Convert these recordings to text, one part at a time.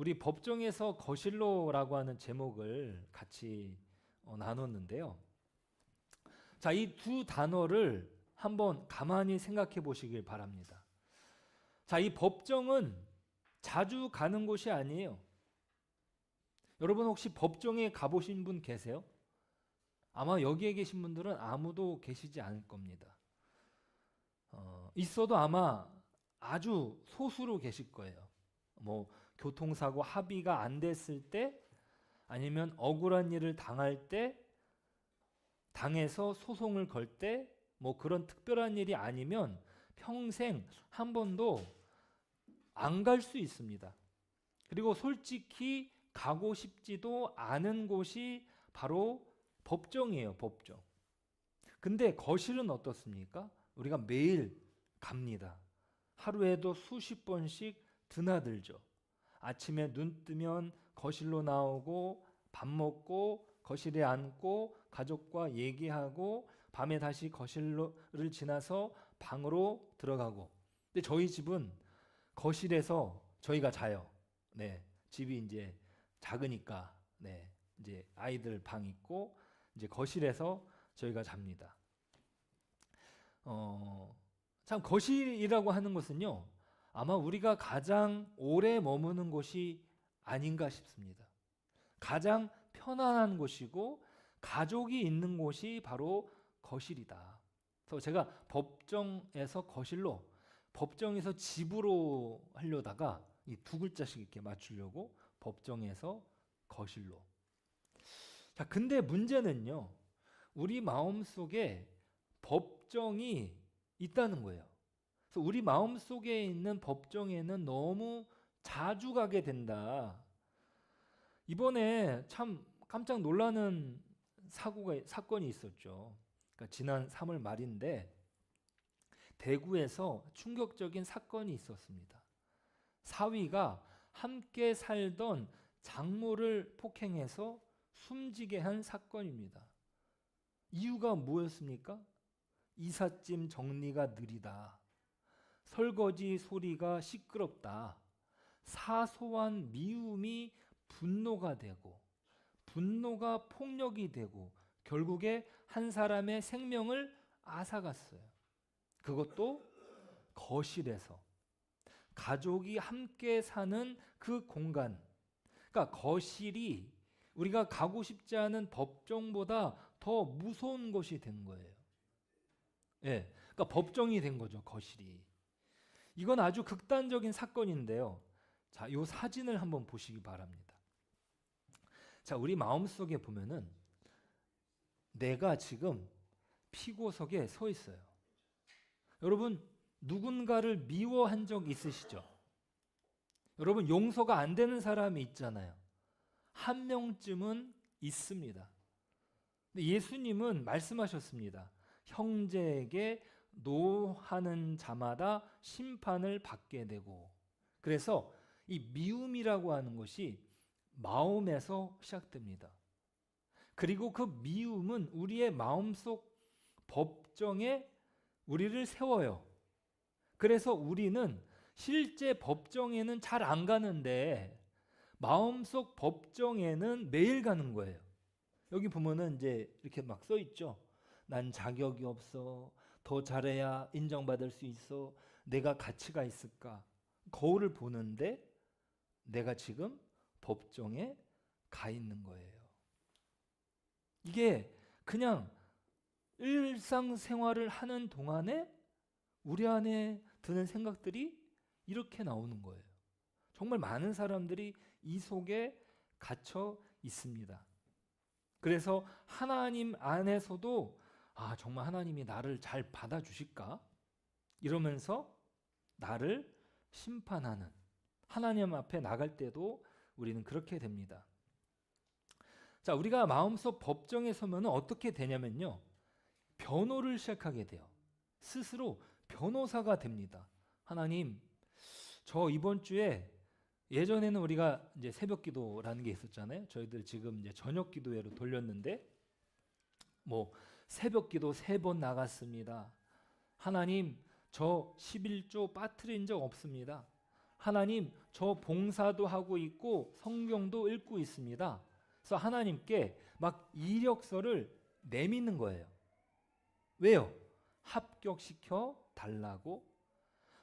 우리 법정에서 거실로라고 하는 제목을 같이 나눴는데요. 자, 이 두 단어를 한번 가만히 생각해 보시길 바랍니다. 자, 이 법정은 자주 가는 곳이 아니에요. 여러분 혹시 법정에 가보신 분 계세요? 아마 여기에 계신 분들은 아무도 계시지 않을 겁니다. 있어도 아마 아주 소수로 계실 거예요. 뭐 교통사고 합의가 안 됐을 때, 아니면 억울한 일을 당할 때, 당해서 소송을 걸 때, 뭐 그런 특별한 일이 아니면 평생 한 번도 안 갈 수 있습니다. 그리고 솔직히 가고 싶지도 않은 곳이 바로 법정이에요, 법정. 근데 거실은 어떻습니까? 우리가 매일 갑니다. 하루에도 수십 번씩 드나들죠. 아침에 눈 뜨면 거실로 나오고 밥 먹고 거실에 앉고 가족과 얘기하고 밤에 다시 거실을 지나서 방으로 들어가고. 근데 저희 집은 거실에서 저희가 자요. 네. 집이 이제 작으니까 네. 이제 아이들 방 있고 이제 거실에서 저희가 잡니다. 참 거실이라고 하는 것은요. 아마 우리가 가장 오래 머무는 곳이 아닌가 싶습니다. 가장 편안한 곳이고 가족이 있는 곳이 바로 거실이다. 그래서 제가 법정에서 거실로, 법정에서 집으로 하려다가 이 두 글자씩 이렇게 맞추려고 법정에서 거실로. 자, 근데 문제는요. 우리 마음속에 법정이 있다는 거예요. 그래서 우리 마음속에 있는 법정에는 너무 자주 가게 된다. 이번에 참 깜짝 놀라는 사건이 있었죠. 그러니까 지난 3월 말인데 대구에서 충격적인 사건이 있었습니다. 사위가 함께 살던 장모를 폭행해서 숨지게 한 사건입니다. 이유가 뭐였습니까? 이삿짐 정리가 느리다. 설거지 소리가 시끄럽다. 사소한 미움이 분노가 되고, 분노가 폭력이 되고, 결국에 한 사람의 생명을 앗아갔어요. 그것도 거실에서. 가족이 함께 사는 그 공간. 그러니까 거실이 우리가 가고 싶지 않은 법정보다 더 무서운 것이 된 거예요. 예. 그러니까 법정이 된 거죠, 거실이. 이건 아주 극단적인 사건인데요. 자, 이 사진을 한번 보시기 바랍니다. 자, 우리 마음속에 보면은 내가 지금 피고석에 서 있어요. 여러분, 누군가를 미워한 적 있으시죠? 여러분, 용서가 안 되는 사람이 있잖아요. 한 명쯤은 있습니다. 근데 예수님은 말씀하셨습니다. 형제에게 노하는 자마다 심판을 받게 되고. 그래서 이 미움이라고 하는 것이 마음에서 시작됩니다. 그리고 그 미움은 우리의 마음속 법정에 우리를 세워요. 그래서 우리는 실제 법정에는 잘 안 가는데 마음속 법정에는 매일 가는 거예요. 여기 보면은 이제 이렇게 막 써 있죠. 난 자격이 없어. 더 잘해야 인정받을 수 있어. 내가 가치가 있을까? 거울을 보는데 내가 지금 법정에 가 있는 거예요. 이게 그냥 일상생활을 하는 동안에 우리 안에 드는 생각들이 이렇게 나오는 거예요. 정말 많은 사람들이 이 속에 갇혀 있습니다. 그래서 하나님 안에서도 정말 하나님이 나를 잘 받아주실까? 이러면서 나를 심판하는, 하나님 앞에 나갈 때도 우리는 그렇게 됩니다. 자, 우리가 마음속 법정에 서면 어떻게 되냐면요. 변호를 시작하게 돼요. 스스로 변호사가 됩니다. 하나님, 저 이번 주에, 예전에는 우리가 이제 새벽 기도라는 게 있었잖아요. 저희들 지금 이제 저녁 기도회로 돌렸는데, 뭐 새벽 기도 3번 나갔습니다. 하나님, 저 11조 빠뜨린 적 없습니다. 하나님 저 봉사도 하고 있고 성경도 읽고 있습니다. 그래서 하나님께 막 이력서를 내미는 거예요. 왜요? 합격시켜 달라고.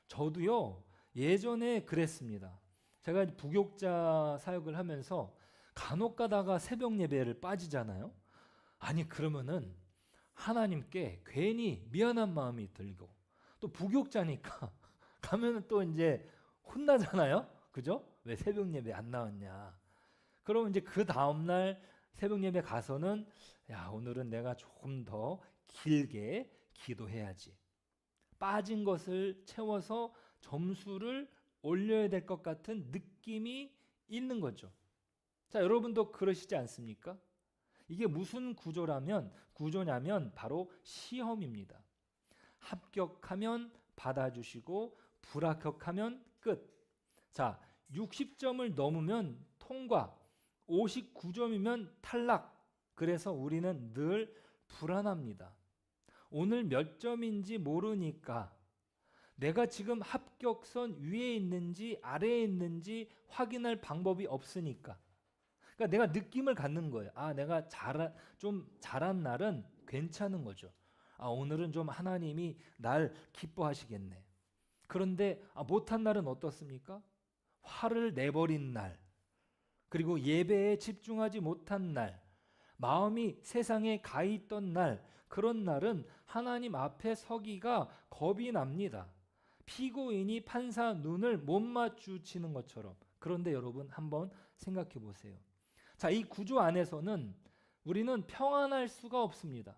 저도요 예전에 그랬습니다. 제가 부교육자 사역을 하면서 간혹 가다가 새벽 예배를 빠지잖아요. 아니 그러면은 하나님께 괜히 미안한 마음이 들고, 또 부교육자니까 가면은 또 이제 혼나잖아요. 그죠? 왜 새벽 예배 안 나왔냐. 그러면 이제 그 다음날 새벽 예배 가서는 야 오늘은 내가 조금 더 길게 기도해야지. 빠진 것을 채워서 점수를 올려야 될 것 같은 느낌이 있는 거죠. 자, 여러분도 그러시지 않습니까? 이게 무슨 구조냐면 바로 시험입니다. 합격하면 받아주시고 불합격하면 끝. 자, 60점을 넘으면 통과, 59점이면 탈락. 그래서 우리는 늘 불안합니다. 오늘 몇 점인지 모르니까, 내가 지금 합격선 위에 있는지 아래에 있는지 확인할 방법이 없으니까. 그러니까 내가 느낌을 갖는 거예요. 아, 내가 좀 잘한 날은 괜찮은 거죠. 아, 오늘은 좀 하나님이 날 기뻐하시겠네. 그런데 못한 날은 어떻습니까? 화를 내버린 날, 그리고 예배에 집중하지 못한 날, 마음이 세상에 가 있던 날, 그런 날은 하나님 앞에 서기가 겁이 납니다. 피고인이 판사 눈을 못 마주치는 것처럼. 그런데 여러분 한번 생각해 보세요. 자, 이 구조 안에서는 우리는 평안할 수가 없습니다.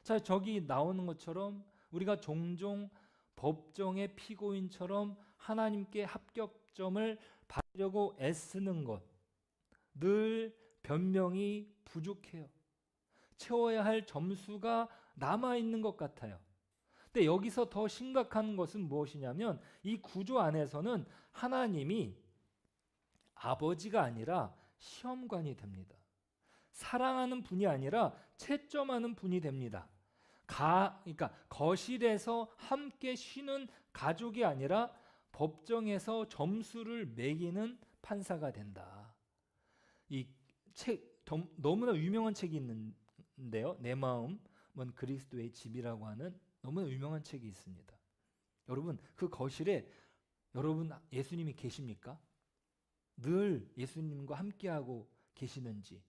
자, 저기 나오는 것처럼 우리가 종종 법정의 피고인처럼 하나님께 합격점을 받으려고 애쓰는 것, 늘 변명이 부족해요. 채워야 할 점수가 남아있는 것 같아요. 근데 여기서 더 심각한 것은 무엇이냐면 이 구조 안에서는 하나님이 아버지가 아니라 시험관이 됩니다. 사랑하는 분이 아니라 채점하는 분이 됩니다. 그러니까 거실에서 함께 쉬는 가족이 아니라 법정에서 점수를 매기는 판사가 된다. 이 책 너무나 유명한 책이 있는데요. 내 마음은 그리스도의 집이라고 하는 너무나 유명한 책이 있습니다. 여러분 그 거실에 여러분 예수님이 계십니까? 늘 예수님과 함께하고 계시는지,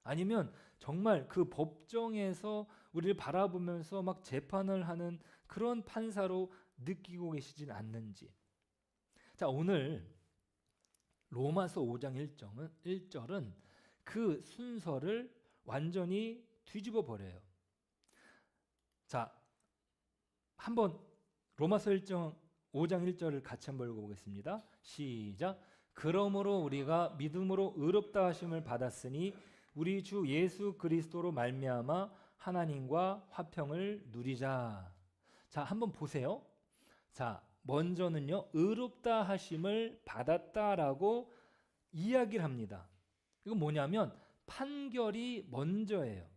아니면 정말 그 법정에서 우리를 바라보면서 막 재판을 하는 그런 판사로 느끼고 계시진 않는지. 자, 오늘 로마서 5장 1절은 그 순서를 완전히 뒤집어 버려요. 자, 한번 로마서 5장 1절을 같이 한번 읽어보겠습니다. 시작. 그러므로 우리가 믿음으로 의롭다 하심을 받았으니 우리 주 예수 그리스도로 말미암아 하나님과 화평을 누리자. 자, 한번 보세요. 자, 먼저는요, 의롭다 하심을 받았다라고 이야기를 합니다. 이건 뭐냐면 판결이 먼저예요.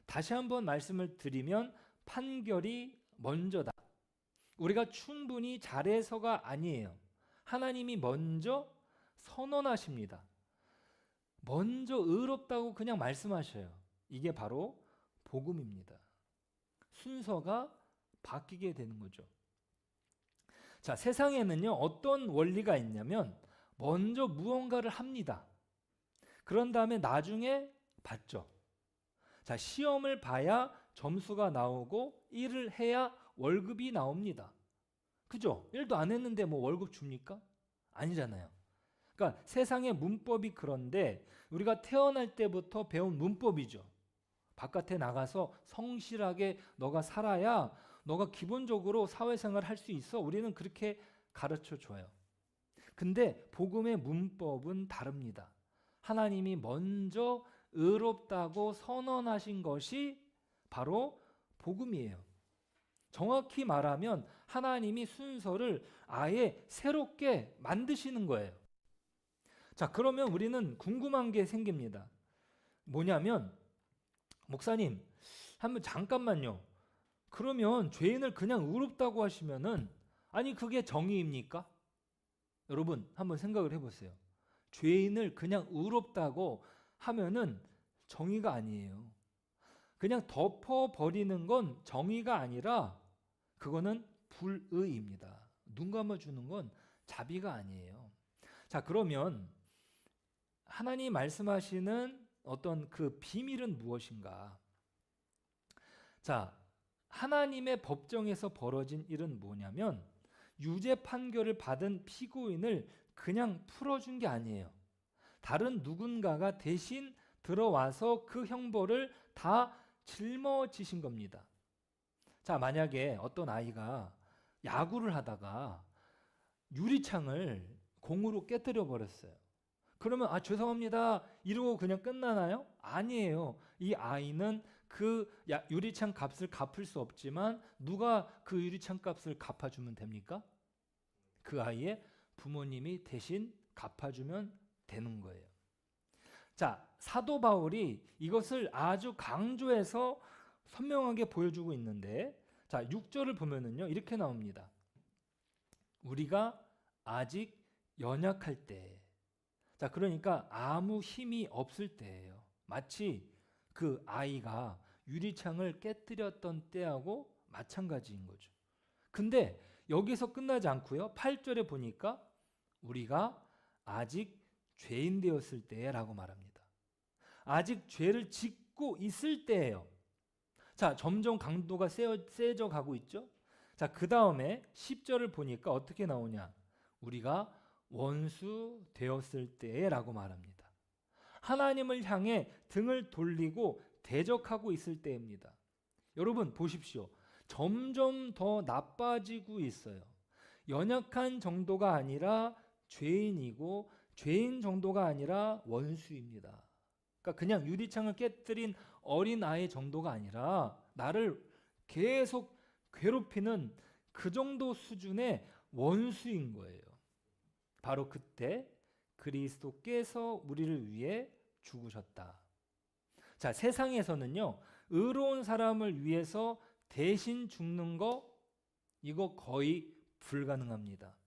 다시 한번 말씀을 드리면 판결이 먼저다. 우리가 충분히 잘해서가 아니에요. 하나님이 먼저 선언하십니다. 먼저 의롭다고 그냥 말씀하셔요. 이게 바로 복음입니다. 순서가 바뀌게 되는 거죠. 자, 세상에는요, 어떤 원리가 있냐면 먼저 무언가를 합니다. 그런 다음에 나중에 받죠. 자, 시험을 봐야 점수가 나오고 일을 해야 월급이 나옵니다. 그죠? 일도 안 했는데 뭐 월급 줍니까? 아니잖아요. 그러니까 세상의 문법이 그런데 우리가 태어날 때부터 배운 문법이죠. 바깥에 나가서 성실하게 너가 살아야 너가 기본적으로 사회생활을 할 수 있어. 우리는 그렇게 가르쳐 줘요. 근데 복음의 문법은 다릅니다. 하나님이 먼저 의롭다고 선언하신 것이 바로 복음이에요. 정확히 말하면 하나님이 순서를 아예 새롭게 만드시는 거예요. 자, 그러면 우리는 궁금한 게 생깁니다. 뭐냐면, 목사님, 한번 잠깐만요. 그러면 죄인을 그냥 의롭다고 하시면은, 아니 그게 정의입니까? 여러분 한번 생각을 해보세요. 죄인을 그냥 의롭다고 하면은 정의가 아니에요. 그냥 덮어버리는 건 정의가 아니라 그거는 불의입니다. 눈 감아주는 건 자비가 아니에요. 자, 그러면 하나님 말씀하시는 어떤 그 비밀은 무엇인가? 자, 하나님의 법정에서 벌어진 일은 뭐냐면 유죄 판결을 받은 피고인을 그냥 풀어준 게 아니에요. 다른 누군가가 대신 들어와서 그 형벌을 다 짊어지신 겁니다. 자, 만약에 어떤 아이가 야구를 하다가 유리창을 공으로 깨뜨려 버렸어요. 그러면 죄송합니다 이러고 그냥 끝나나요? 아니에요. 이 아이는 그 유리창 값을 갚을 수 없지만 누가 그 유리창 값을 갚아주면 됩니까? 그 아이의 부모님이 대신 갚아주면 되는 거예요. 자, 사도 바울이 이것을 아주 강조해서 선명하게 보여주고 있는데, 자, 6절을 보면은요 이렇게 나옵니다. 우리가 아직 연약할 때, 자, 그러니까 아무 힘이 없을 때예요. 마치 그 아이가 유리창을 깨뜨렸던 때하고 마찬가지인 거죠. 근데 여기서 끝나지 않고요 8절에 보니까 우리가 아직 죄인 되었을 때라고 말합니다. 아직 죄를 짓고 있을 때예요. 자, 점점 강도가 세져 가고 있죠. 자, 그 다음에 10절을 보니까 어떻게 나오냐? 우리가 원수 되었을 때라고 말합니다. 하나님을 향해 등을 돌리고 대적하고 있을 때입니다. 여러분 보십시오. 점점 더 나빠지고 있어요. 연약한 정도가 아니라 죄인이고 죄인 정도가 아니라 원수입니다. 그러니까 그냥 유리창을 깨뜨린 어린아이 정도가 아니라 나를 계속 괴롭히는 그 정도 수준의 원수인 거예요. 바로 그때 그리스도께서 우리를 위해 죽으셨다. 자, 세상에서는요 의로운 사람을 위해서 대신 죽는 거 이거 거의 불가능합니다.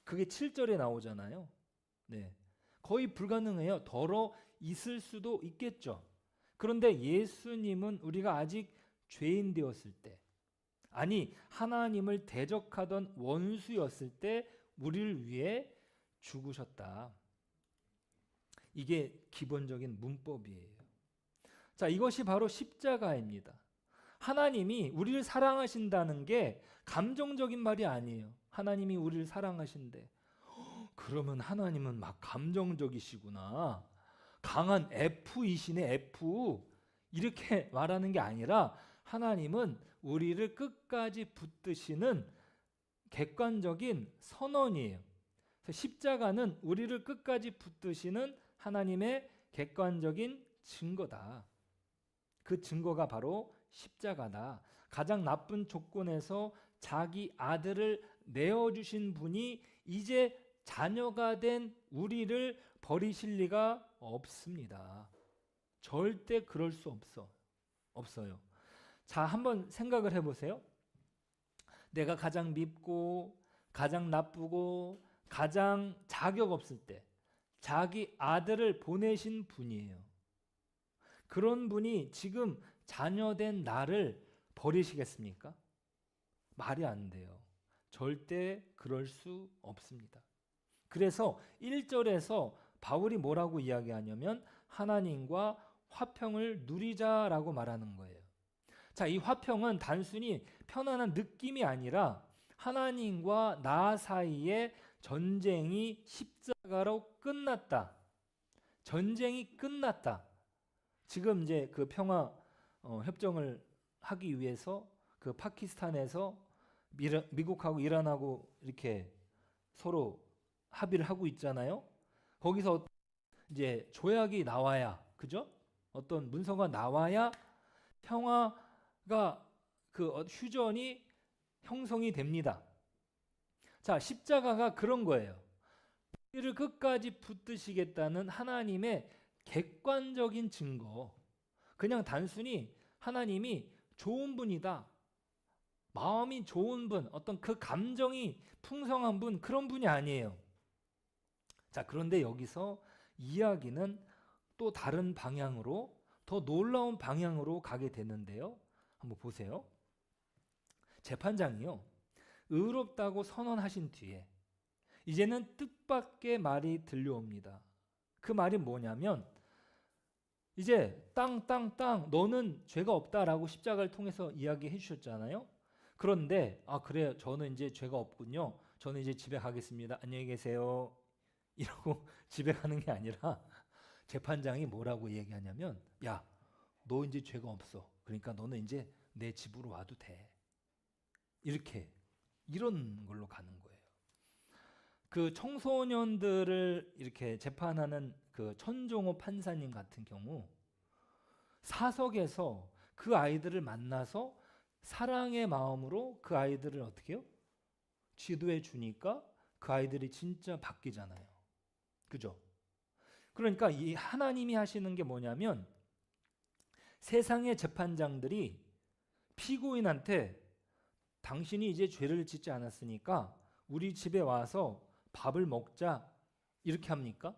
그게 7절에 나오잖아요. 네, 거의 불가능해요. 더러 있을 수도 있겠죠. 그런데 예수님은 우리가 아직 죄인 되었을 때, 아니 하나님을 대적하던 원수였을 때 우리를 위해 죽으셨다. 이게 기본적인 문법이에요. 자, 이것이 바로 십자가입니다. 하나님이 우리를 사랑하신다는 게 감정적인 말이 아니에요. 하나님이 우리를 사랑하신대. 그러면 하나님은 막 감정적이시구나. 강한 F이시네, F. 이렇게 말하는 게 아니라 하나님은 우리를 끝까지 붙드시는 객관적인 선언이에요. 그래서 십자가는 우리를 끝까지 붙드시는 하나님의 객관적인 증거다. 그 증거가 바로 십자가다. 가장 나쁜 조건에서 자기 아들을 내어주신 분이 이제 자녀가 된 우리를 버리실 리가 없습니다. 절대 그럴 수 없어요. 자, 한번 생각을 해보세요. 내가 가장 밉고 가장 나쁘고 가장 자격 없을 때 자기 아들을 보내신 분이에요. 그런 분이 지금 자녀된 나를 버리시겠습니까? 말이 안 돼요. 절대 그럴 수 없습니다. 그래서 1절에서 바울이 뭐라고 이야기하냐면 하나님과 화평을 누리자라고 말하는 거예요. 자, 이 화평은 단순히 편안한 느낌이 아니라 하나님과 나 사이에 전쟁이 십자가로 끝났다. 전쟁이 끝났다. 지금 이제 그 평화 협정을 하기 위해서 그 파키스탄에서 미국하고 이란하고 이렇게 서로 합의를 하고 있잖아요. 거기서 이제 조약이 나와야, 그죠? 어떤 문서가 나와야 평화가 그 휴전이 형성이 됩니다. 자, 십자가가 그런 거예요. 우리를 끝까지 붙드시겠다는 하나님의 객관적인 증거. 그냥 단순히 하나님이 좋은 분이다, 마음이 좋은 분, 어떤 그 감정이 풍성한 분, 그런 분이 아니에요. 자, 그런데 여기서 이야기는 또 다른 방향으로, 더 놀라운 방향으로 가게 되는데요. 한번 보세요. 재판장이요, 의롭다고 선언하신 뒤에 이제는 뜻밖의 말이 들려옵니다. 그 말이 뭐냐면, 이제 땅 너는 죄가 없다라고 십자가를 통해서 이야기해 주셨잖아요. 그런데 그래요, 저는 이제 죄가 없군요, 저는 이제 집에 가겠습니다, 안녕히 계세요, 이러고 집에 가는 게 아니라 재판장이 뭐라고 얘기하냐면, 야, 너 이제 죄가 없어, 그러니까 너는 이제 내 집으로 와도 돼, 이런 걸로 가는 거예요. 그 청소년들을 이렇게 재판하는 그 천종호 판사님 같은 경우, 사석에서 그 아이들을 만나서 사랑의 마음으로 그 아이들을 어떻게 해요? 지도해 주니까 그 아이들이 진짜 바뀌잖아요. 그죠? 그러니까 이 하나님이 하시는 게 뭐냐면, 세상의 재판장들이 피고인한테 당신이 이제 죄를 짓지 않았으니까 우리 집에 와서 밥을 먹자, 이렇게 합니까?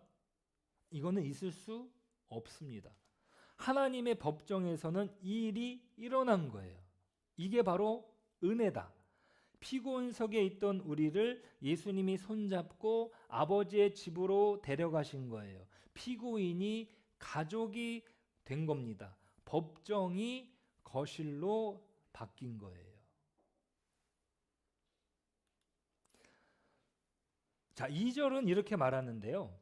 이거는 있을 수 없습니다. 하나님의 법정에서는 이 일이 일어난 거예요. 이게 바로 은혜다. 피고인석에 있던 우리를 예수님이 손잡고 아버지의 집으로 데려가신 거예요. 피고인이 가족이 된 겁니다. 법정이 거실로 바뀐 거예요. 자, 2절은 이렇게 말하는데요.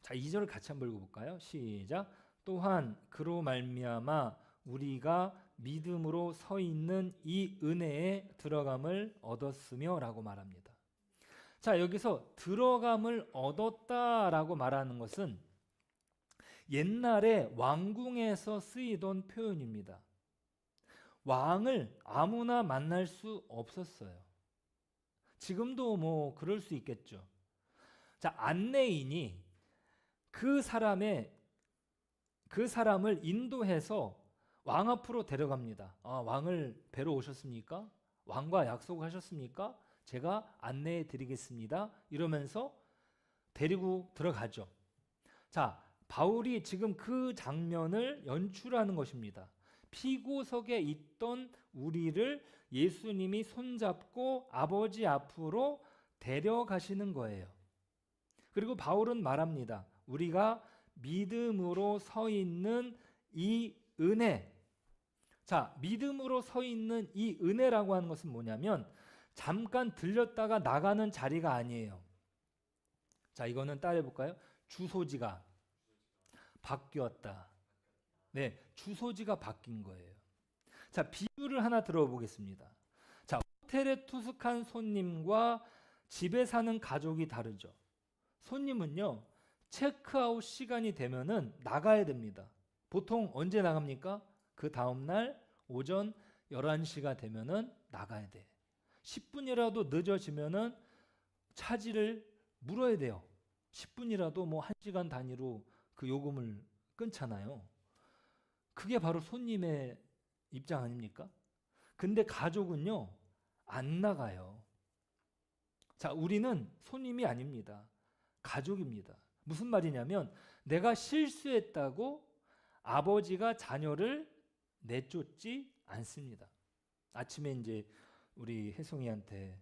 자, 2절을 같이 한번 읽어볼까요? 시작. 또한 그로 말미암아 우리가 믿음으로 서 있는 이 은혜에 들어감을 얻었으며 라고 말합니다. 자, 여기서 들어감을 얻었다라고 말하는 것은 옛날에 왕궁에서 쓰이던 표현입니다. 왕을 아무나 만날 수 없었어요. 지금도 뭐 그럴 수 있겠죠. 자, 안내인이 그 사람을 인도해서 왕 앞으로 데려갑니다. 왕을 뵈러 오셨습니까? 왕과 약속하셨습니까? 제가 안내해 드리겠습니다, 이러면서 데리고 들어가죠. 자, 바울이 지금 그 장면을 연출하는 것입니다. 피고석에 있던 우리를 예수님이 손잡고 아버지 앞으로 데려가시는 거예요. 그리고 바울은 말합니다. 우리가 믿음으로 서 있는 이 은혜. 자, 믿음으로 서 있는 이 은혜라고 하는 것은 뭐냐면, 잠깐 들렸다가 나가는 자리가 아니에요. 자, 이거는 따라해 볼까요? 주소지가 바뀌었다. 네, 주소지가 바뀐 거예요. 자, 비유를 하나 들어보겠습니다. 자, 호텔에 투숙한 손님과 집에 사는 가족이 다르죠. 손님은요, 체크아웃 시간이 되면은 나가야 됩니다. 보통 언제 나갑니까? 그 다음날 오전 11시가 되면은 나가야 돼. 10분이라도 늦어지면은 차지를 물어야 돼요. 10분이라도 뭐 1시간 단위로 그 요금을 끊잖아요. 그게 바로 손님의 입장 아닙니까? 근데 가족은요, 안 나가요. 자, 우리는 손님이 아닙니다. 가족입니다. 무슨 말이냐면, 내가 실수했다고 아버지가 자녀를 내쫓지 않습니다. 아침에 이제 우리 혜송이한테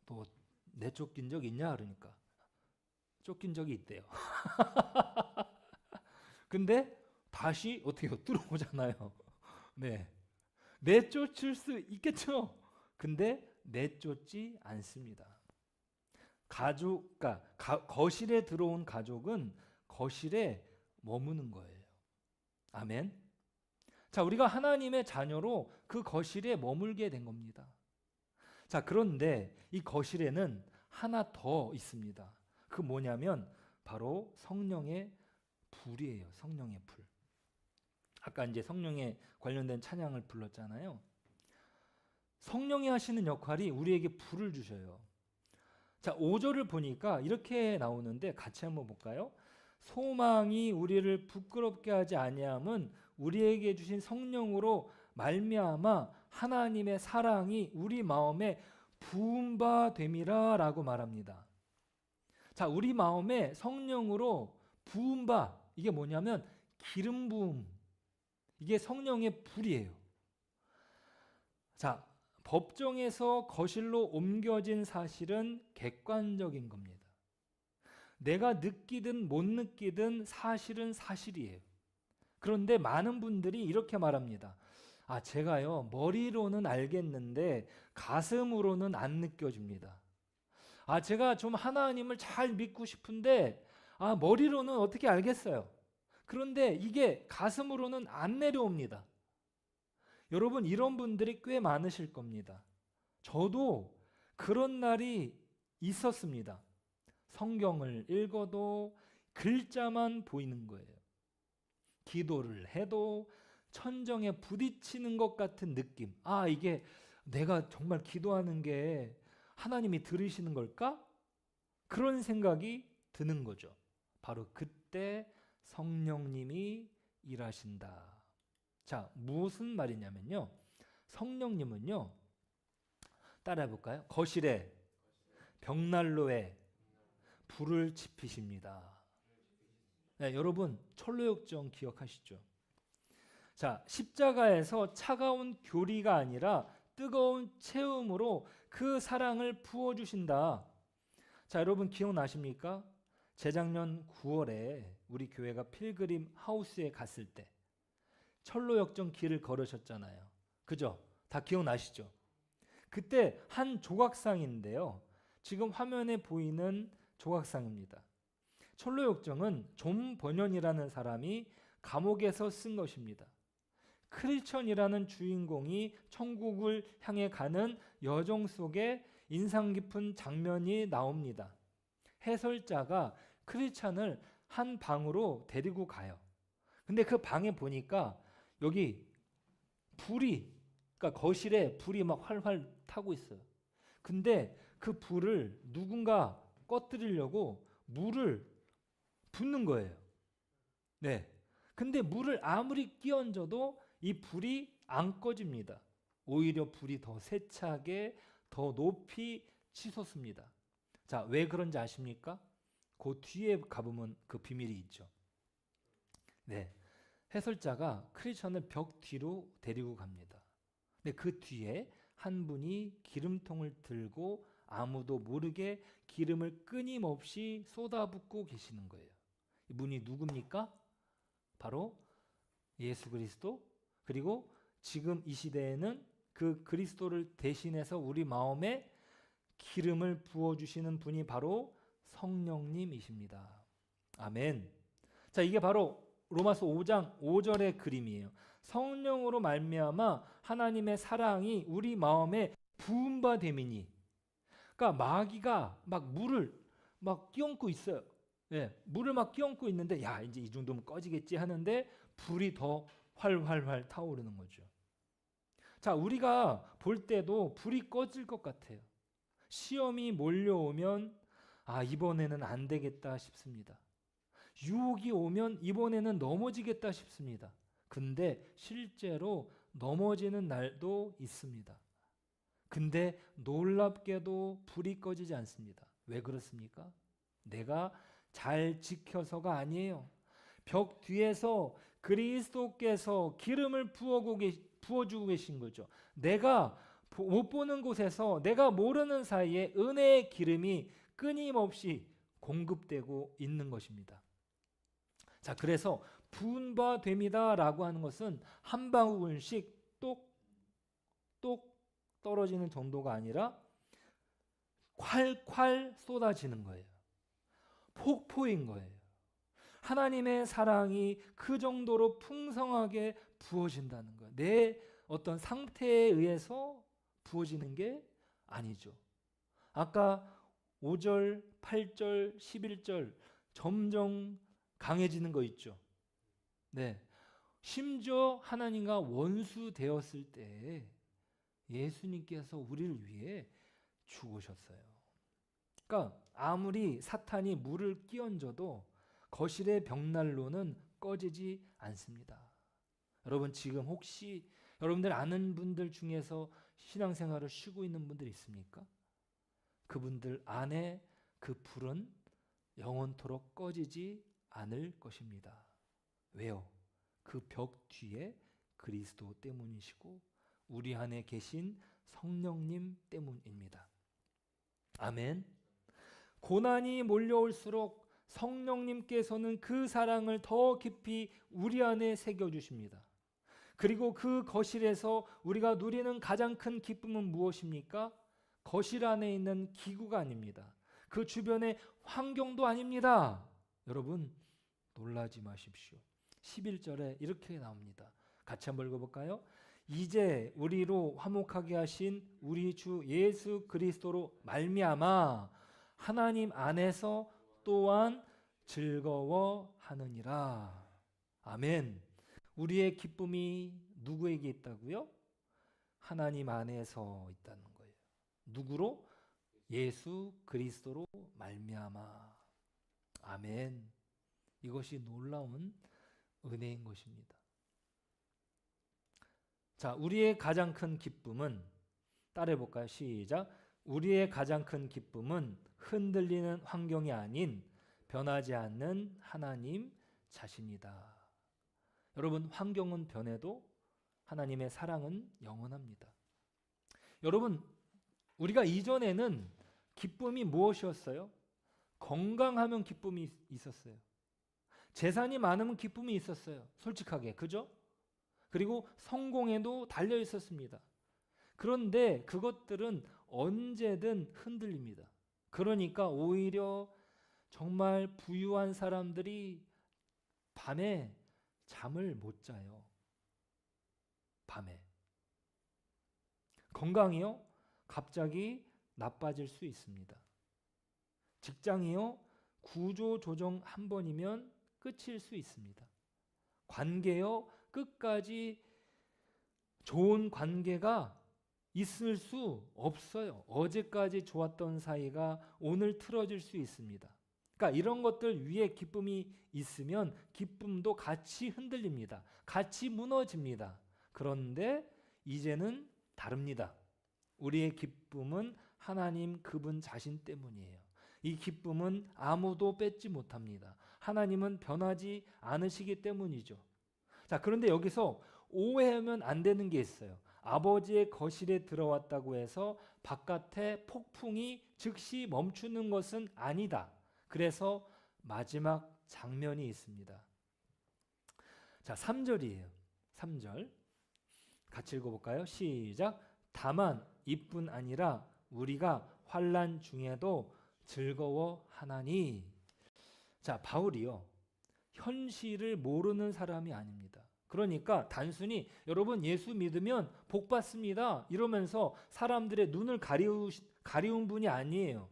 뭐 내쫓긴 적 있냐 그러니까 쫓긴 적이 있대요. 근데 다시 어떻게 들어오잖아요. 네, 내쫓을 수 있겠죠. 근데 내쫓지 않습니다. 그러니까 거실에 들어온 가족은 거실에 머무는 거예요. 아멘. 자, 우리가 하나님의 자녀로 그 거실에 머물게 된 겁니다. 자, 그런데 이 거실에는 하나 더 있습니다. 그 뭐냐면 바로 성령의 불이에요. 성령의 불. 아까 이제 성령에 관련된 찬양을 불렀잖아요. 성령이 하시는 역할이 우리에게 불을 주셔요. 자, 5절을 보니까 이렇게 나오는데 같이 한번 볼까요? 소망이 우리를 부끄럽게 하지 아니함은 우리에게 주신 성령으로 말미암아 하나님의 사랑이 우리 마음에 부은 바 됨이라라고 말합니다. 자, 우리 마음에 성령으로 부은 바, 이게 뭐냐면 기름 부음. 이게 성령의 불이에요. 자, 법정에서 거실로 옮겨진 사실은 객관적인 겁니다. 내가 느끼든 못 느끼든 사실은 사실이에요. 그런데 많은 분들이 이렇게 말합니다. 아, 제가요, 머리로는 알겠는데 가슴으로는 안 느껴집니다. 아, 제가 좀 하나님을 잘 믿고 싶은데, 아, 머리로는 어떻게 알겠어요. 그런데 이게 가슴으로는 안 내려옵니다. 여러분, 이런 분들이 꽤 많으실 겁니다. 저도 그런 날이 있었습니다. 성경을 읽어도 글자만 보이는 거예요. 기도를 해도 천정에 부딪히는 것 같은 느낌. 아, 이게 내가 정말 기도하는 게 하나님이 들으시는 걸까? 그런 생각이 드는 거죠. 바로 그때 성령님이 일하신다. 자, 무슨 말이냐면요. 성령님은요. 따라해 볼까요? 거실에, 벽난로에 불을 지피십니다. 네, 여러분 철로역정 기억하시죠? 자, 십자가에서 차가운 교리가 아니라 뜨거운 체험으로 그 사랑을 부어주신다. 자, 여러분 기억나십니까? 재작년 9월에 우리 교회가 필그림 하우스에 갔을 때 철로역정 길을 걸으셨잖아요. 그죠? 다 기억나시죠? 그때 한 조각상인데요. 지금 화면에 보이는 조각상입니다. 철로역정은 존 버년이라는 사람이 감옥에서 쓴 것입니다. 크리스천이라는 주인공이 천국을 향해 가는 여정 속에 인상 깊은 장면이 나옵니다. 해설자가 크리스천을 한 방으로 데리고 가요. 근데 그 방에 보니까 여기 불이, 그러니까 거실에 불이 막 활활 타고 있어요. 근데 그 불을 누군가 꺼뜨리려고 물을 붓는 거예요. 네. 근데 물을 아무리 끼얹어도 이 불이 안 꺼집니다. 오히려 불이 더 세차게 더 높이 치솟습니다. 자, 왜 그런지 아십니까? 그 뒤에 가보면 그 비밀이 있죠. 네. 해설자가 크리스천을 벽 뒤로 데리고 갑니다. 근데 그 뒤에 한 분이 기름통을 들고 아무도 모르게 기름을 끊임없이 쏟아붓고 계시는 거예요. 이분이 누굽니까? 바로 예수 그리스도, 그리고 지금 이 시대에는 그 그리스도를 대신해서 우리 마음에 기름을 부어주시는 분이 바로 성령님이십니다. 아멘. 자, 이게 바로 로마서 5장 5절의 그림이에요. 성령으로 말미암아 하나님의 사랑이 우리 마음에 부은 바 됨이니. 그러니까 마귀가 막 물을 막 끼얹고 있어요. 예, 물을 막 끼얹고 있는데 야, 이제 이 정도면 꺼지겠지 하는데 불이 더 활활활 타오르는 거죠. 자, 우리가 볼 때도 불이 꺼질 것 같아요. 시험이 몰려오면 아, 이번에는 안 되겠다 싶습니다. 유혹이 오면 이번에는 넘어지겠다 싶습니다. 근데 실제로 넘어지는 날도 있습니다. 근데 놀랍게도 불이 꺼지지 않습니다. 왜 그렇습니까? 내가 잘 지켜서가 아니에요. 벽 뒤에서 그리스도께서 기름을 부어주고 계신 거죠. 내가 못 보는 곳에서 내가 모르는 사이에 은혜의 기름이 끊임없이 공급되고 있는 것입니다. 자, 그래서 부은 바 됩니다라고 하는 것은 한 방울씩 똑똑 떨어지는 정도가 아니라 콸콸 쏟아지는 거예요. 폭포인 거예요. 하나님의 사랑이 그 정도로 풍성하게 부어진다는 거예요. 내 어떤 상태에 의해서 부어지는 게 아니죠. 아까 5절, 8절, 11절 점점 강해지는 거 있죠. 네. 심지어 하나님과 원수 되었을 때 예수님께서 우리를 위해 죽으셨어요. 그러니까 아무리 사탄이 물을 끼얹어도 거실의 벽난로는 꺼지지 않습니다. 여러분, 지금 혹시 여러분들 아는 분들 중에서 신앙생활을 쉬고 있는 분들 있습니까? 그분들 안에 그 불은 영원토록 꺼지지 않을 것입니다. 왜요? 그 벽 뒤에 그리스도 때문이시고 우리 안에 계신 성령님 때문입니다. 아멘. 고난이 몰려올수록 성령님께서는 그 사랑을 더 깊이 우리 안에 새겨주십니다. 그리고 그 거실에서 우리가 누리는 가장 큰 기쁨은 무엇입니까? 거실 안에 있는 기구가 아닙니다. 그 주변의 환경도 아닙니다. 여러분 놀라지 마십시오. 11절에 이렇게 나옵니다. 같이 한번 읽어볼까요? 이제 우리로 화목하게 하신 우리 주 예수 그리스도로 말미암아 하나님 안에서 또한 즐거워하느니라. 아멘. 우리의 기쁨이 누구에게 있다고요? 하나님 안에서 있다는 거예요. 누구로? 예수 그리스도로 말미암아. 아멘. 이것이 놀라운 은혜인 것입니다. 자, 우리의 가장 큰 기쁨은 따라해 볼까요? 시작. 우리의 가장 큰 기쁨은 흔들리는 환경이 아닌 변하지 않는 하나님 자신이다. 여러분, 환경은 변해도 하나님의 사랑은 영원합니다. 여러분, 우리가 이전에는 기쁨이 무엇이었어요? 건강하면 기쁨이 있었어요. 재산이 많으면 기쁨이 있었어요. 솔직하게, 그죠? 그리고 성공에도 달려 있었습니다. 그런데 그것들은 언제든 흔들립니다. 그러니까 오히려 정말 부유한 사람들이 밤에 잠을 못 자요. 밤에. 건강이요? 갑자기 나빠질 수 있습니다. 직장이요? 구조조정 한 번이면 끝일 수 있습니다. 관계요? 끝까지 좋은 관계가 있을 수 없어요. 어제까지 좋았던 사이가 오늘 틀어질 수 있습니다. 그러니까 이런 것들 위에 기쁨이 있으면 기쁨도 같이 흔들립니다. 같이 무너집니다. 그런데 이제는 다릅니다. 우리의 기쁨은 하나님 그분 자신 때문이에요. 이 기쁨은 아무도 뺏지 못합니다. 하나님은 변하지 않으시기 때문이죠. 자, 그런데 여기서 오해하면 안 되는 게 있어요. 아버지의 거실에 들어왔다고 해서 바깥에 폭풍이 즉시 멈추는 것은 아니다. 그래서 마지막 장면이 있습니다. 자, 3절이에요. 3절. 같이 읽어볼까요? 시작. 다만 이뿐 아니라 우리가 환난 중에도 즐거워하나니. 자, 바울이요. 현실을 모르는 사람이 아닙니다. 그러니까 단순히 여러분 예수 믿으면 복 받습니다 이러면서 사람들의 눈을 가리운 분이 아니에요.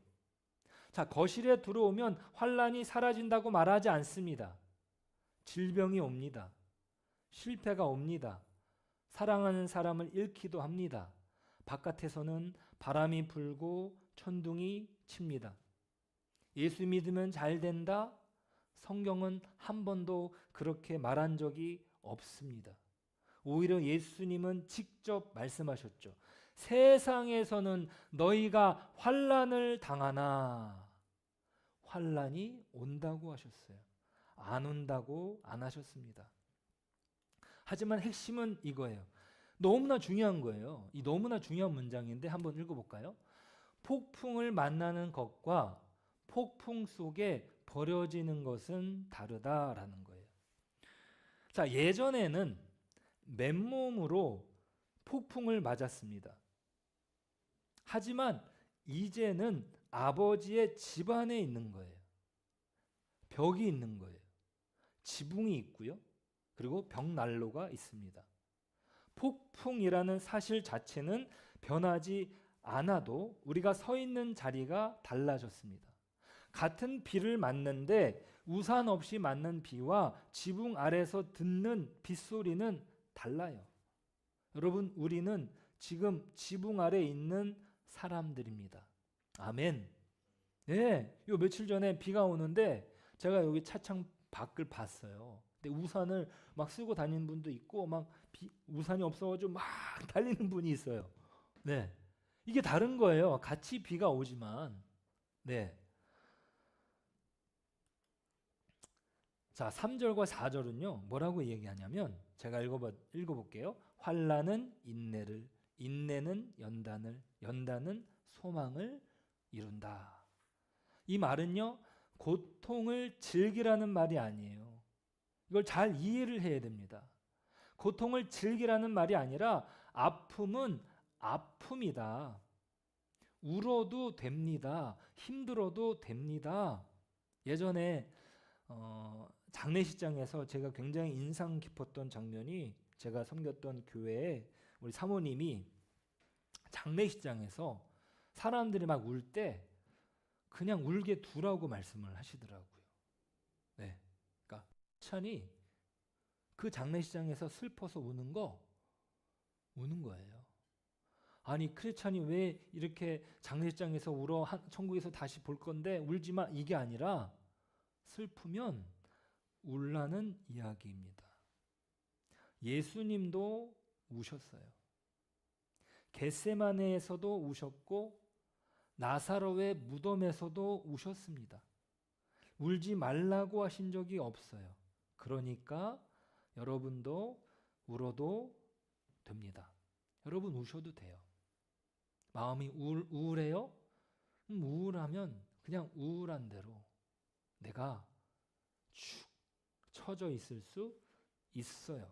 자, 거실에 들어오면 환난이 사라진다고 말하지 않습니다. 질병이 옵니다. 실패가 옵니다. 사랑하는 사람을 잃기도 합니다. 바깥에서는 바람이 불고 천둥이 칩니다. 예수 믿으면 잘 된다? 성경은 한 번도 그렇게 말한 적이 없습니다. 오히려 예수님은 직접 말씀하셨죠. 세상에서는 너희가 환난을 당하나 환난이 온다고 하셨어요. 안 온다고 안 하셨습니다. 하지만 핵심은 이거예요. 너무나 중요한 거예요. 이 너무나 중요한 문장인데 한번 읽어볼까요? 폭풍을 만나는 것과 폭풍 속에 버려지는 것은 다르다라는 거예요. 자, 예전에는 맨몸으로 폭풍을 맞았습니다. 하지만 이제는 아버지의 집 안에 있는 거예요. 벽이 있는 거예요. 지붕이 있고요. 그리고 벽난로가 있습니다. 폭풍이라는 사실 자체는 변하지 않아도 우리가 서 있는 자리가 달라졌습니다. 같은 비를 맞는데 우산 없이 맞는 비와 지붕 아래서 듣는 빗소리는 달라요. 여러분, 우리는 지금 지붕 아래 있는 사람들입니다. 아멘. 네, 요 며칠 전에 비가 오는데 제가 여기 차창 밖을 봤어요. 근데 우산을 막 쓰고 다니는 분도 있고 막 우산이 없어가지고 막 달리는 분이 있어요. 네, 이게 다른 거예요. 같이 비가 오지만, 네, 자, 3절과 4절은요. 뭐라고 얘기하냐면 제가 읽어볼게요. 환난은 인내를, 인내는 연단을, 연단은 소망을 이룬다. 이 말은요. 고통을 즐기라는 말이 아니에요. 이걸 잘 이해를 해야 됩니다. 고통을 즐기라는 말이 아니라 아픔은 아픔이다. 울어도 됩니다. 힘들어도 됩니다. 예전에 장례식장에서 제가 굉장히 인상 깊었던 장면이 제가 섬겼던 교회에 우리 사모님이 장례식장에서 사람들이 막 울 때 그냥 울게 두라고 말씀을 하시더라고요. 네, 그러니까 찬이 그 장례식장에서 슬퍼서 우는 거예요. 아니 크리스찬이 왜 이렇게 장례식장에서 울어? 천국에서 다시 볼 건데 울지 마. 이게 아니라 슬프면 울라는 이야기입니다. 예수님도 우셨어요. 겟세마네에서도 우셨고 나사로의 무덤에서도 우셨습니다. 울지 말라고 하신 적이 없어요. 그러니까 여러분도 울어도 됩니다. 여러분 우셔도 돼요. 마음이 우울해요? 우울하면 그냥 우울한 대로 내가 축 처져 있을 수 있어요.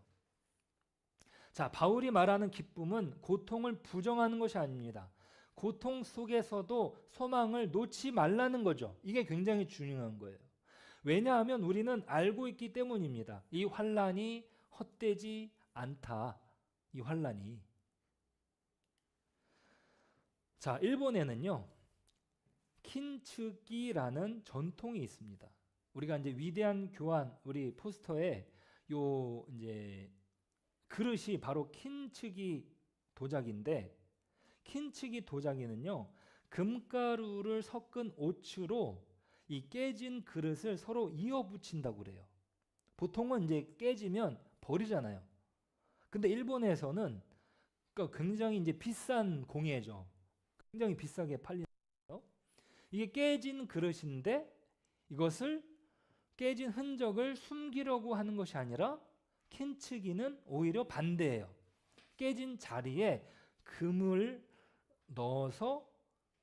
자, 바울이 말하는 기쁨은 고통을 부정하는 것이 아닙니다. 고통 속에서도 소망을 놓지 말라는 거죠. 이게 굉장히 중요한 거예요. 왜냐하면 우리는 알고 있기 때문입니다. 이 환난이 헛되지 않다. 이 환난이. 자, 일본에는요. 킨츠기라는 전통이 있습니다. 우리가 이제 위대한 교환 우리 포스터에 요 이제 그릇이 바로 킨츠기 도자기인데 킨츠기 도자기는요. 금가루를 섞은 오추로 이 깨진 그릇을 서로 이어 붙인다고 그래요. 보통은 이제 깨지면 버리잖아요. 근데 일본에서는 그러니까 굉장히 이제 비싼 공예죠. 굉장히 비싸게 팔리는 거예요. 이게 깨진 그릇인데 이것을 깨진 흔적을 숨기려고 하는 것이 아니라 킨츠기는 오히려 반대예요. 깨진 자리에 금을 넣어서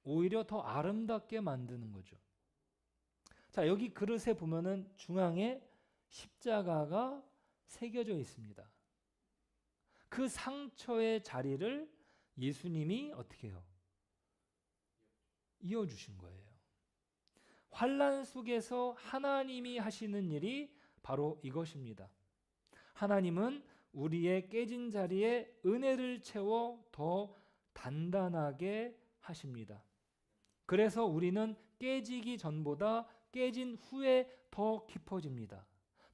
오히려 더 아름답게 만드는 거죠. 자, 여기 그릇에 보면은 중앙에 십자가가 새겨져 있습니다. 그 상처의 자리를 예수님이 어떻게 해요? 이어주신 거예요. 환난 속에서 하나님이 하시는 일이 바로 이것입니다. 하나님은 우리의 깨진 자리에 은혜를 채워 더 단단하게 하십니다. 그래서 우리는 깨지기 전보다 깨진 후에 더 깊어집니다.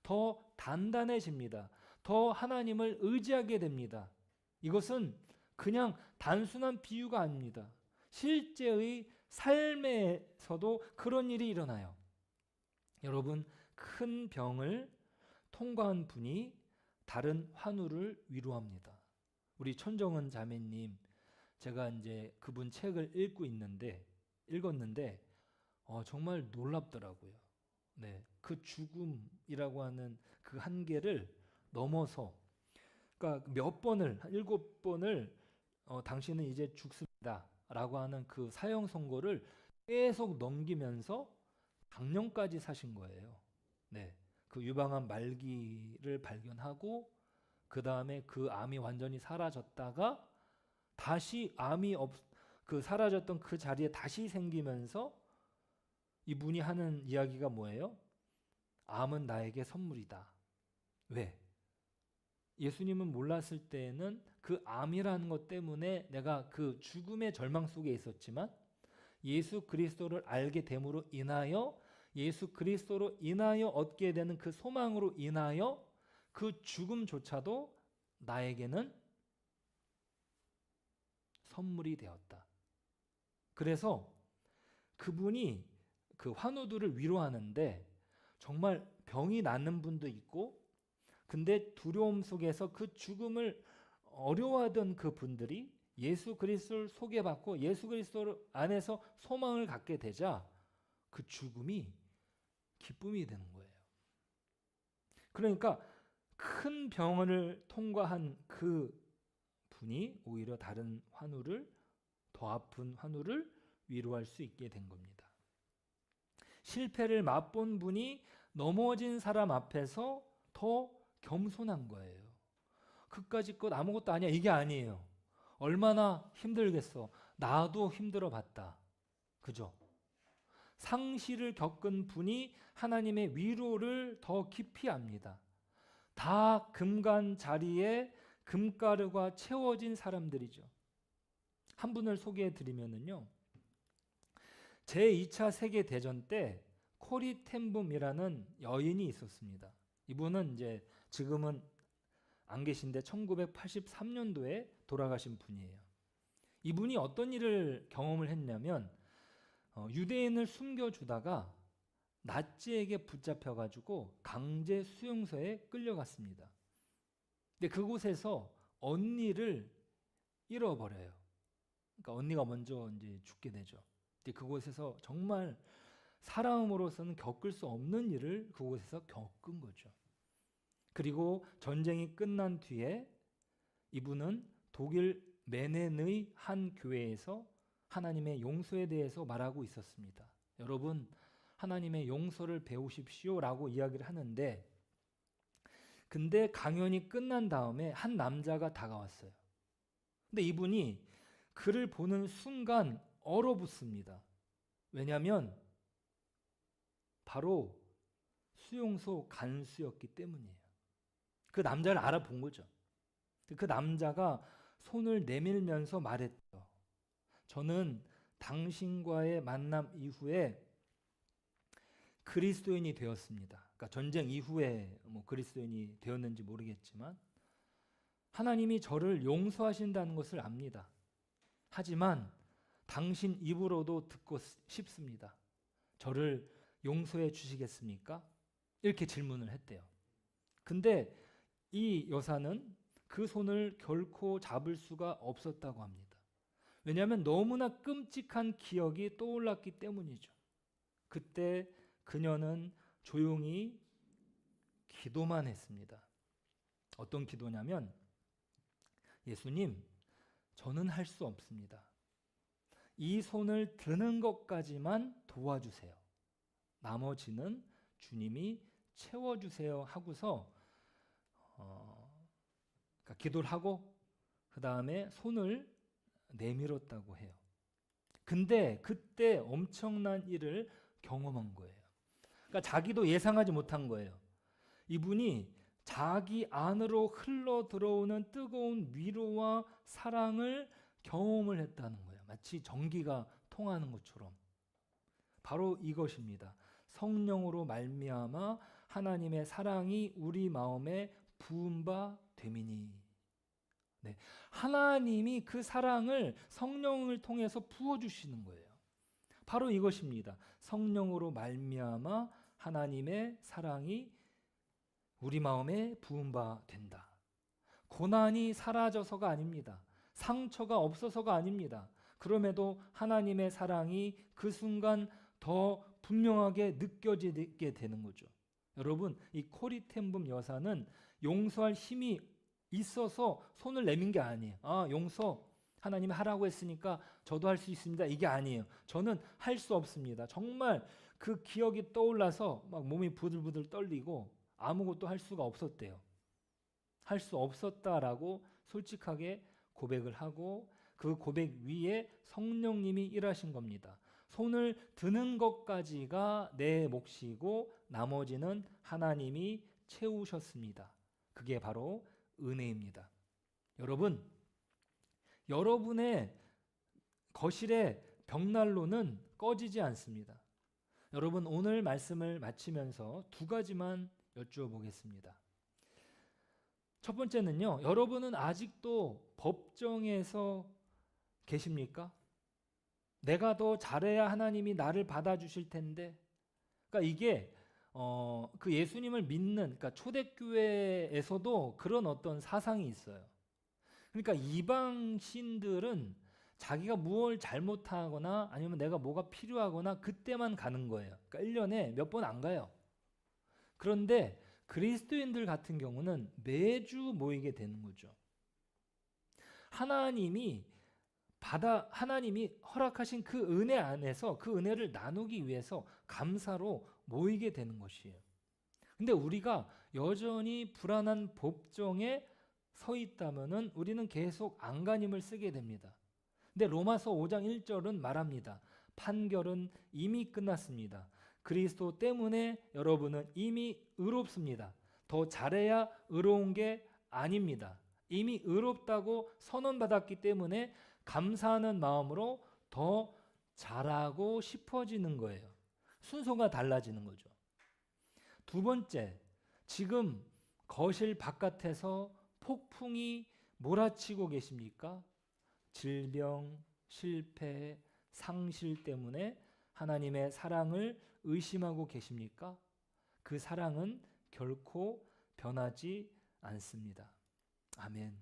더 단단해집니다. 더 하나님을 의지하게 됩니다. 이것은 그냥 단순한 비유가 아닙니다. 실제의 삶에서도 그런 일이 일어나요. 여러분, 큰 병을 통과한 분이 다른 환우를 위로합니다. 우리 천정은 자매님, 제가 이제 그분 책을 읽었는데 정말 놀랍더라고요. 네, 그 죽음이라고 하는 그 한계를 넘어서, 그러니까 몇 번을, 한 7번을 당신은 이제 죽습니다라고 하는 그 사형 선고를 계속 넘기면서 강령까지 사신 거예요. 네, 그 유방암 말기를 발견하고 그 다음에 그 암이 완전히 사라졌다가 다시 그 사라졌던 그 자리에 다시 생기면서 이분이 하는 이야기가 뭐예요? 암은 나에게 선물이다. 왜? 예수님은 몰랐을 때에는 그 암이라는 것 때문에 내가 그 죽음의 절망 속에 있었지만 예수 그리스도를 알게 됨으로 인하여 예수 그리스도로 인하여 얻게 되는 그 소망으로 인하여 그 죽음조차도 나에게는 선물이 되었다. 그래서 그분이 그 환우들을 위로하는데 정말 병이 낫는 분도 있고 근데 두려움 속에서 그 죽음을 어려워하던 그 분들이 예수 그리스도를 소개받고 예수 그리스도 안에서 소망을 갖게 되자 그 죽음이 기쁨이 되는 거예요. 그러니까 큰 병을 통과한 그 분이 오히려 다른 환우를, 더 아픈 환우를 위로할 수 있게 된 겁니다. 실패를 맛본 분이 넘어진 사람 앞에서 더 겸손한 거예요. 그까짓 것 아무것도 아니야, 이게 아니에요. 얼마나 힘들겠어. 나도 힘들어 봤다. 그죠? 상실을 겪은 분이 하나님의 위로를 더 깊이 압니다. 다 금간 자리에 금가루가 채워진 사람들이죠. 한 분을 소개해 드리면은요. 제2차 세계대전 때 코리 텐붐이라는 여인이 있었습니다. 이분은 이제 지금은 안 계신데 1983년도에 돌아가신 분이에요. 이분이 어떤 일을 경험을 했냐면 유대인을 숨겨주다가 나치에게 붙잡혀가지고 강제 수용소에 끌려갔습니다. 근데 그곳에서 언니를 잃어버려요. 그러니까 언니가 먼저 이제 죽게 되죠. 근데 그곳에서 정말 사람으로서는 겪을 수 없는 일을 그곳에서 겪은 거죠. 그리고 전쟁이 끝난 뒤에 이분은 독일 메넨의 한 교회에서 하나님의 용서에 대해서 말하고 있었습니다. 여러분, 하나님의 용서를 배우십시오라고 이야기를 하는데, 근데 강연이 끝난 다음에 한 남자가 다가왔어요. 근데 이분이 그를 보는 순간 얼어붙습니다. 왜냐하면 바로 수용소 간수였기 때문이에요. 그 남자를 알아본 거죠. 그 남자가 손을 내밀면서 말했죠. 저는 당신과의 만남 이후에 그리스도인이 되었습니다. 그러니까 전쟁 이후에 그리스도인이 되었는지 모르겠지만 하나님이 저를 용서하신다는 것을 압니다. 하지만 당신 입으로도 듣고 싶습니다. 저를 용서해 주시겠습니까? 이렇게 질문을 했대요. 근데 이 여사는 그 손을 결코 잡을 수가 없었다고 합니다. 왜냐하면 너무나 끔찍한 기억이 떠올랐기 때문이죠. 그때 그녀는 조용히 기도만 했습니다. 어떤 기도냐면, 예수님, 저는 할 수 없습니다. 이 손을 드는 것까지만 도와주세요. 나머지는 주님이 채워주세요 하고서 그러니까 기도를 하고 그 다음에 손을 내밀었다고 해요. 근데 그때 엄청난 일을 경험한 거예요. 그러니까 자기도 예상하지 못한 거예요. 이분이 자기 안으로 흘러 들어오는 뜨거운 위로와 사랑을 경험을 했다는 거예요. 마치 전기가 통하는 것처럼. 바로 이것입니다. 성령으로 말미암아 하나님의 사랑이 우리 마음에 부은 바 됨이니. 네, 하나님이 그 사랑을 성령을 통해서 부어주시는 거예요. 바로 이것입니다. 성령으로 말미암아 하나님의 사랑이 우리 마음에 부은 바 된다. 고난이 사라져서가 아닙니다. 상처가 없어서가 아닙니다. 그럼에도 하나님의 사랑이 그 순간 더 분명하게 느껴지게 되는 거죠. 여러분, 이 코리 텐붐 여사는 용서할 힘이 있어서 손을 내민 게 아니에요. 용서 하나님이 하라고 했으니까 저도 할 수 있습니다. 이게 아니에요. 저는 할 수 없습니다. 정말 그 기억이 떠올라서 막 몸이 부들부들 떨리고 아무것도 할 수가 없었대요. 할 수 없었다라고 솔직하게 고백을 하고 그 고백 위에 성령님이 일하신 겁니다. 손을 드는 것까지가 내 몫이고 나머지는 하나님이 채우셨습니다. 그게 바로 은혜입니다. 여러분, 여러분의 거실의 벽난로는 꺼지지 않습니다. 여러분, 오늘 말씀을 마치면서 두 가지만 여쭈어보겠습니다. 첫 번째는요, 여러분은 아직도 법정에서 계십니까? 내가 더 잘해야 하나님이 나를 받아주실 텐데. 그러니까 이게 그 예수님을 믿는, 그러니까 초대교회에서도 그런 어떤 사상이 있어요. 그러니까 이방신들은 자기가 무엇을 잘못하거나 아니면 내가 뭐가 필요하거나 그때만 가는 거예요. 그러니까 1년에 몇 번 안 가요. 그런데 그리스도인들 같은 경우는 매주 모이게 되는 거죠. 하나님이 허락하신 그 은혜 안에서 그 은혜를 나누기 위해서 감사로 모이게 되는 것이에요. 근데 우리가 여전히 불안한 법정에 서 있다면은 우리는 계속 안간힘을 쓰게 됩니다. 근데 로마서 5장 1절은 말합니다. 판결은 이미 끝났습니다. 그리스도 때문에 여러분은 이미 의롭습니다. 더 잘해야 의로운 게 아닙니다. 이미 의롭다고 선언받았기 때문에 감사하는 마음으로 더 잘하고 싶어지는 거예요. 순서가 달라지는 거죠. 두 번째, 지금 거실 바깥에서 폭풍이 몰아치고 계십니까? 질병, 실패, 상실 때문에 하나님의 사랑을 의심하고 계십니까? 그 사랑은 결코 변하지 않습니다. 아멘.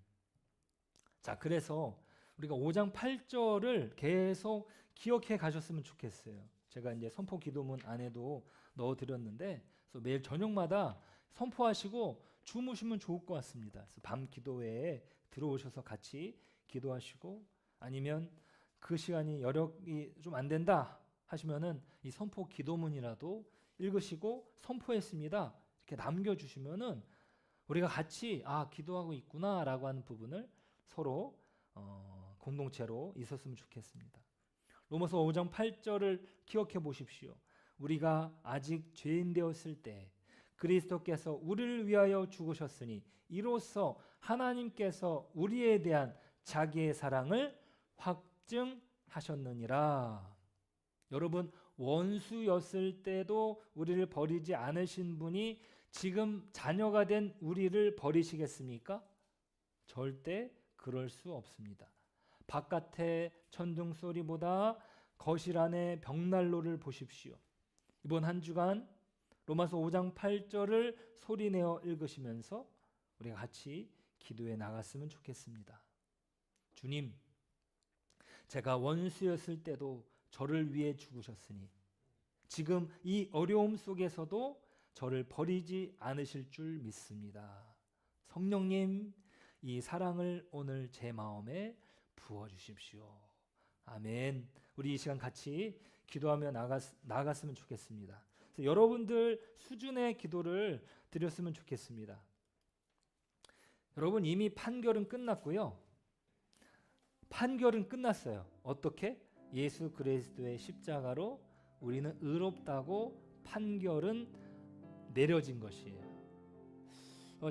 자, 그래서 우리가 5장 8절을 계속 기억해 가셨으면 좋겠어요. 제가 이제 선포 기도문 안에도 넣어 드렸는데, 그래서 매일 저녁마다 선포하시고 주무시면 좋을 것 같습니다. 그래서 밤 기도회에 들어오셔서 같이 기도하시고, 아니면 그 시간이 여력이 좀 안 된다 하시면은 이 선포 기도문이라도 읽으시고 선포했습니다 이렇게 남겨주시면은 우리가 같이 기도하고 있구나라고 하는 부분을 서로 공동체로 있었으면 좋겠습니다. 로마서 5장 8절을 기억해 보십시오. 우리가 아직 죄인 되었을 때 그리스도께서 우리를 위하여 죽으셨으니 이로써 하나님께서 우리에 대한 자기의 사랑을 확증하셨느니라. 여러분, 원수였을 때도 우리를 버리지 않으신 분이 지금 자녀가 된 우리를 버리시겠습니까? 절대 그럴 수 없습니다. 바깥의 천둥 소리보다 거실 안의 벽난로를 보십시오. 이번 한 주간 로마서 5장 8절을 소리내어 읽으시면서 우리가 같이 기도해 나갔으면 좋겠습니다. 주님, 제가 원수였을 때도 저를 위해 죽으셨으니 지금 이 어려움 속에서도 저를 버리지 않으실 줄 믿습니다. 성령님, 이 사랑을 오늘 제 마음에 부어주십시오. 아멘. 우리 이 시간 같이 기도하며 나갔으면 좋겠습니다. 그래서 여러분들 수준의 기도를 드렸으면 좋겠습니다. 여러분, 이미 판결은 끝났고요. 판결은 끝났어요. 어떻게? 예수 그리스도의 십자가로 우리는 의롭다고 판결은 내려진 것이에요.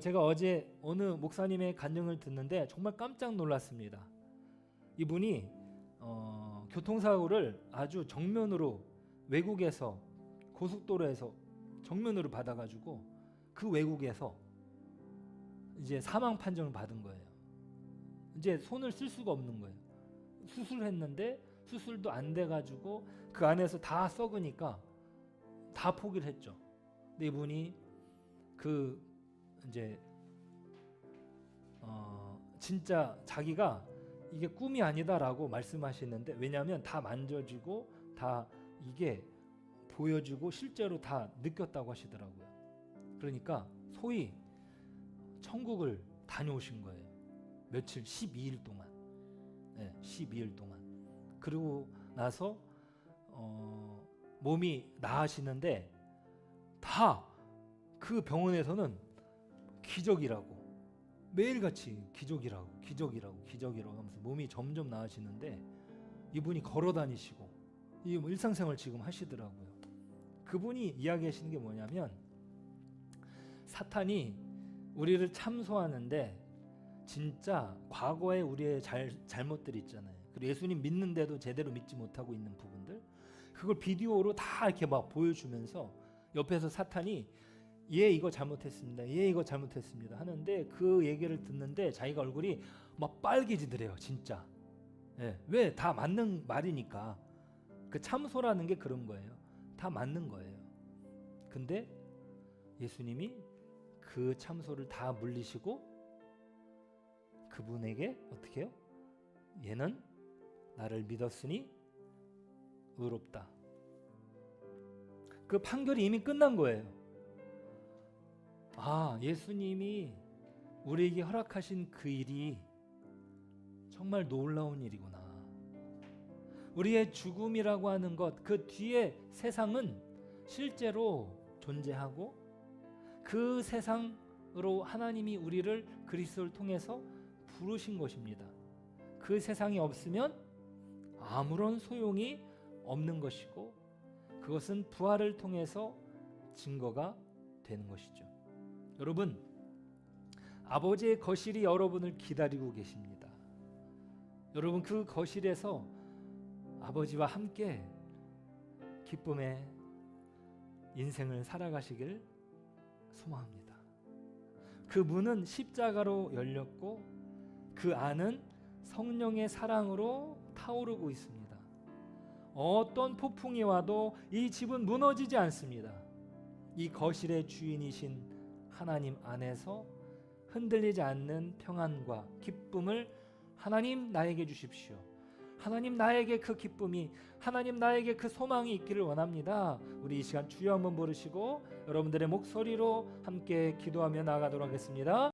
제가 어제 어느 목사님의 간증을 듣는데 정말 깜짝 놀랐습니다. 이분이 교통사고를 아주 정면으로 외국에서 고속도로에서 정면으로 받아가지고 그 외국에서 이제 사망 판정을 받은 거예요. 이제 손을 쓸 수가 없는 거예요. 수술했는데 수술도 안 돼가지고 그 안에서 다 썩으니까 다 포기를 했죠. 근데 이분이 이제 진짜 자기가 이게 꿈이 아니다라고 말씀하시는데, 왜냐하면 다 만져지고 다 이게 보여주고 실제로 다 느꼈다고 하시더라고요. 그러니까 소위 천국을 다녀오신 거예요. 며칠, 12일 동안. 네, 12일 동안. 그리고 나서 몸이 나아지는데 다 그 병원에서는 기적이라고, 매일같이 기적이라고 하면서 몸이 점점 나아지는데 이분이 걸어 다니시고 일상생활 지금 하시더라고요. 그분이 이야기하시는 게 뭐냐면, 사탄이 우리를 참소하는데 진짜 과거에 우리의 잘못들이 있잖아요. 그리고 예수님 믿는데도 제대로 믿지 못하고 있는 부분들, 그걸 비디오로 다 이렇게 막 보여주면서 옆에서 사탄이 얘 이거 잘못했습니다, 얘 이거 잘못했습니다 하는데, 그 얘기를 듣는데 자기가 얼굴이 막 빨개지더래요. 진짜. 왜? 다 맞는 말이니까. 그 참소라는 게 그런 거예요. 다 맞는 거예요. 근데 예수님이 그 참소를 다 물리시고 그분에게 어떻게 해요? 얘는 나를 믿었으니 의롭다. 그 판결이 이미 끝난 거예요. 예수님이 우리에게 허락하신 그 일이 정말 놀라운 일이구나. 우리의 죽음이라고 하는 것, 그 뒤에 세상은 실제로 존재하고 그 세상으로 하나님이 우리를 그리스도를 통해서 부르신 것입니다. 그 세상이 없으면 아무런 소용이 없는 것이고 그것은 부활을 통해서 증거가 되는 것이죠. 여러분, 아버지의 거실이 여러분을 기다리고 계십니다. 여러분, 그 거실에서 아버지와 함께 기쁨의 인생을 살아가시길 소망합니다. 그 문은 십자가로 열렸고 그 안은 성령의 사랑으로 타오르고 있습니다. 어떤 폭풍이 와도 이 집은 무너지지 않습니다. 이 거실의 주인이신 하나님 안에서 흔들리지 않는 평안과 기쁨을 하나님 나에게 주십시오. 하나님 나에게 그 기쁨이, 하나님 나에게 그 소망이 있기를 원합니다. 우리 이 시간 주여 한번 부르시고 여러분들의 목소리로 함께 기도하며 나아가도록 하겠습니다.